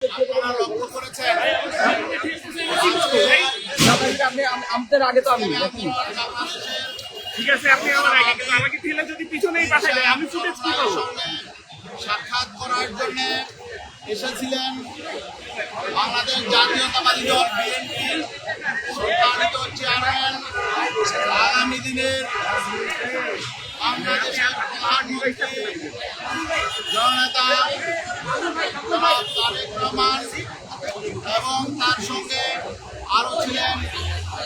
আপনারা লক্ষ্য করেছেন আমাদের আগে তো আমি ঠিক আছে, আপনি আমার আগে, কিন্তু আমাকে ঠেলে যদি পিছনেই পাঠাই দেয় আমি ফুটেজ কি পাবো? সাক্ষাৎ করার জন্য এসেছিলেন বাংলাদেশ জাতীয়তাবাদী দল বিএনপির সম্মানিত চেয়ারম্যান, আগামী দিনের বাংলাদেশের প্রধানমন্ত্রী জননেতা জনাব তারেক রহমান এবং তার সঙ্গে আরও ছিলেন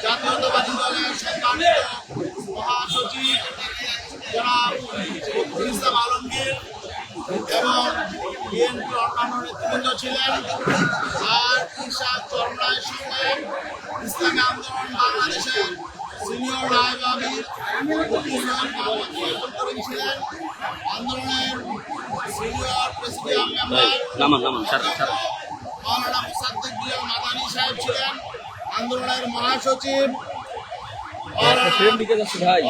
জাতীয়তাবাদী দলের সম্মানিত মহাসচিব জনাব শফিকুল ইসলাম আলমগীর এবং বিএনপির অন্যান্য নেতৃবৃন্দ ছিলেন। আর ইরশাদ চরমনায়ের সঙ্গে ইসলামী আন্দোলন বাংলাদেশের সিনিয়র রায়বাবী ছিলেন, আন্দোলনের সিনিয়র প্রেসিডিয়াম মেম্বার মাওলানা মুসাদ্দিক বিলাল মাদানী সাহেব ছিলেন, আন্দোলনের মহাসচিব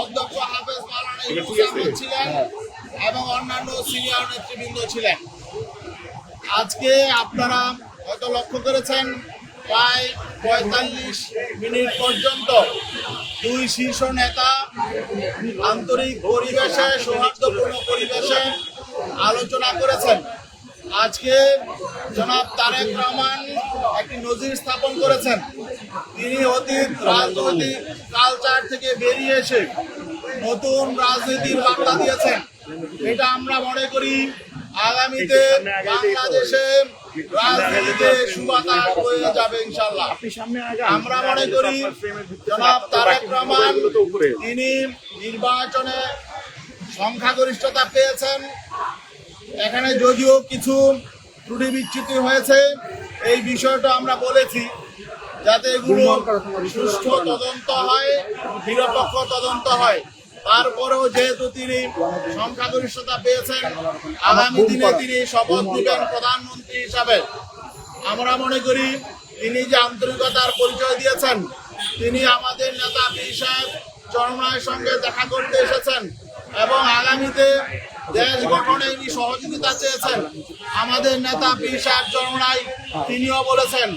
অধ্যক্ষ হাফেজ মাওলানা ইউনূস আহমেদ ছিলেন এবং অন্যান্য সিনিয়র নেতৃবৃন্দ ছিলেন। আজকে আপনারা হয়তো লক্ষ্য করেছেন প্রায় ৪৫ মিনিট পর্যন্ত দুই শীর্ষ নেতা আন্তরিক পরিবেশে, সৌহার্দ্যপূর্ণ পরিবেশে আলোচনা করেছেন। আজকে জনাব তারেক রহমান একটি নজির স্থাপন করেছেন। তিনি অতীত রাজনৈতিক কালচার থেকে বেরিয়ে এসে নতুন রাজনীতির বার্তা দিয়েছেন। এটা আমরা মনে করি আগামীতে বাংলাদেশে রাজনীতিতে সুবাতাস হয়ে যাবে ইনশাআল্লাহ। আমরা মনে করি জনাব তারেক রহমান তিনি নির্বাচনে সংখ্যাগরিষ্ঠতা পেয়েছেন। এখানে যদিও কিছু ত্রুটি বিচ্যুতি হয়েছে, এই বিষয়টা আমরা বলেছি যাতে এগুলো সুষ্ঠু তদন্ত হয়, নিরপেক্ষ তদন্ত হয়। তারপরেও যেহেতু তিনি সংখ্যাগরিষ্ঠতা পেয়েছেন, আগামী দিনে তিনি শপথ নেবেন প্রধানমন্ত্রী হিসাবে। আমরা মনে করি তিনি যে আন্তরিকতার পরিচয় দিয়েছেন, তিনি আমাদের নেতা পীর সাহেব চরমনায়ের সঙ্গে দেখা করতে এসেছেন এবং আগামীতে দেশ গঠনে তিনি সহযোগিতা চেয়েছেন। আমাদের নেতা পীর সাহেব চরমনাই তিনিও বলেছেন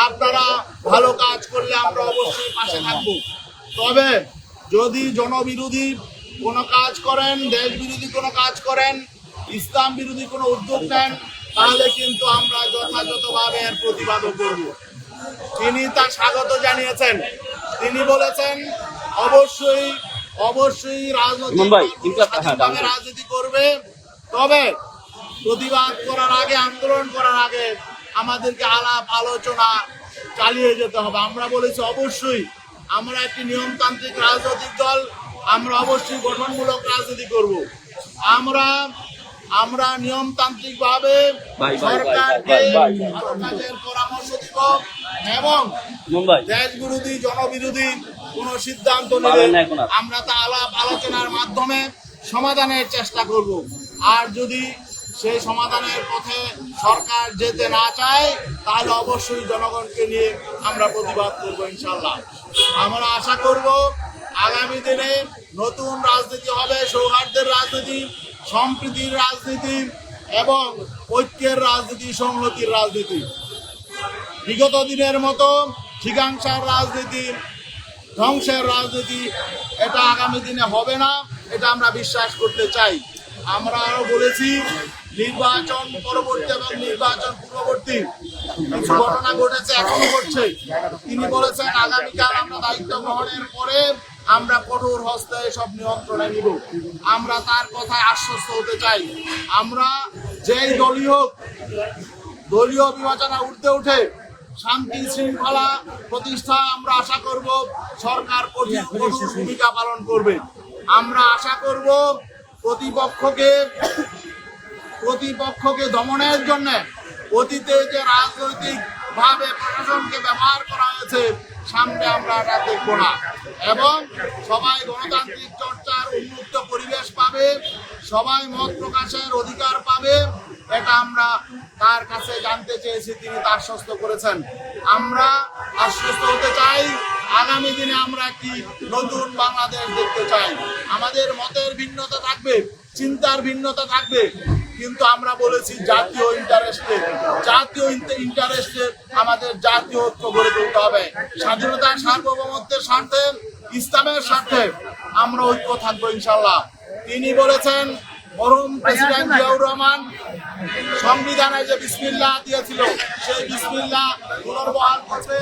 আপনারা ভালো কাজ করলে আমরা অবশ্যই পাশে থাকব। তবে যদি জনবিরোধী কোনো কাজ করেন, দেশ বিরোধী কোনো কাজ করেন, ইসলাম বিরোধী কোনো উদ্যোগ নেন, তাহলে কিন্তু আমরা যথাযথভাবে এর প্রতিবাদও করব। তিনি তা স্বাগত জানিয়েছেন। তিনি বলেছেন অবশ্যই রাজনীতি করবে, তবে প্রতিবাদ করার আগে, আন্দোলন করার আগে আমাদেরকে আলাপ আলোচনা চালিয়ে যেতে হবে। আমরা বলেছি অবশ্যই আমরা একটি নিয়মতান্ত্রিক রাজনৈতিক দল, আমরা অবশ্যই গঠনমূলক রাজনীতি করব। আমরা নিয়মতান্ত্রিক ভাবে সরকারকে কাজের পরামর্শ দিব এবং দেশ বিরোধী, জনবিরোধী কোন সিদ্ধান্ত নিলে আমরা তা আলাপ আলোচনার মাধ্যমে সমাধানের চেষ্টা করব। আর যদি সেই সমাধানের পথে সরকার যেতে না চায়, তাহলে অবশ্যই জনগণকে নিয়ে আমরা প্রতিবাদ করব ইনশাআল্লাহ। আমরা আশা করব আগামী দিনে নতুন রাজনীতি হবে, সৌহার্দ্যের রাজনীতি, সম্প্রীতির রাজনীতি এবং ঐক্যের রাজনীতি, সংহতির রাজনীতি। বিগত দিনের মতো ঠিকাংশার রাজনীতি, ধ্বংসের রাজনীতি এটা আগামী দিনে হবে না, এটা আমরা বিশ্বাস করতে চাই। আমরা আরো বলেছি নির্বাচন পরবর্তী এবং নির্বাচন পূর্ববর্তী কিছু ঘটনা ঘটেছে, এখনো ঘটছে। তিনি বলেছেন আগামীকাল আমরা দায়িত্ব গ্রহণের পরে আমরা কঠোর হস্তে সব নিয়ন্ত্রণে নিব। আমরা তার কথায় আশ্বস্ত হতে চাই। আমরা যেই দলীয় বিভাজনা উঠে শান্তি শৃঙ্খলা প্রতিষ্ঠা আমরা আশা করব সরকার কঠোর ভূমিকা পালন করবে। আমরা আশা করব প্রতিপক্ষকে দমনের জন্য অতীতে যে রাজনৈতিক ভাবে প্রশাসনকে ব্যবহার করা হয়েছে, সামনে আমরা এটা দেখব না এবং সবাই গণতান্ত্রিক চর্চার উন্মুক্ত পরিবেশ পাবে, সবাই মত প্রকাশের অধিকার পাবে। এটা আমরা তার কাছে জানতে চেয়েছি, তিনি তা আশ্বস্ত করেছেন। আমরা আশ্বস্ত হতে চাই আগামী দিনে আমরা একটি নতুন বাংলাদেশ দেখতে চাই। আমাদের মতের ভিন্নতা থাকবে, চিন্তার ভিন্নতা থাকবে, কিন্তু আমরা বলেছি জাতীয় ইন্টারেস্টে আমাদের জাতীয় ঐক্য গড়ে তুলতে হবে। স্বাধীনতা সার্বভৌমত্বের স্বার্থে, ইসলামের স্বার্থে আমরা ঐক্য থাকবো ইনশাল্লাহ। তিনি বলেছেন, মরহুম প্রেসিডেন্ট জিয়াউর রহমান সংবিধানে যে বিসমিল্লাহ দিয়েছিল, সেই বিসমিল্লাহ পুনর্বহাল করবে।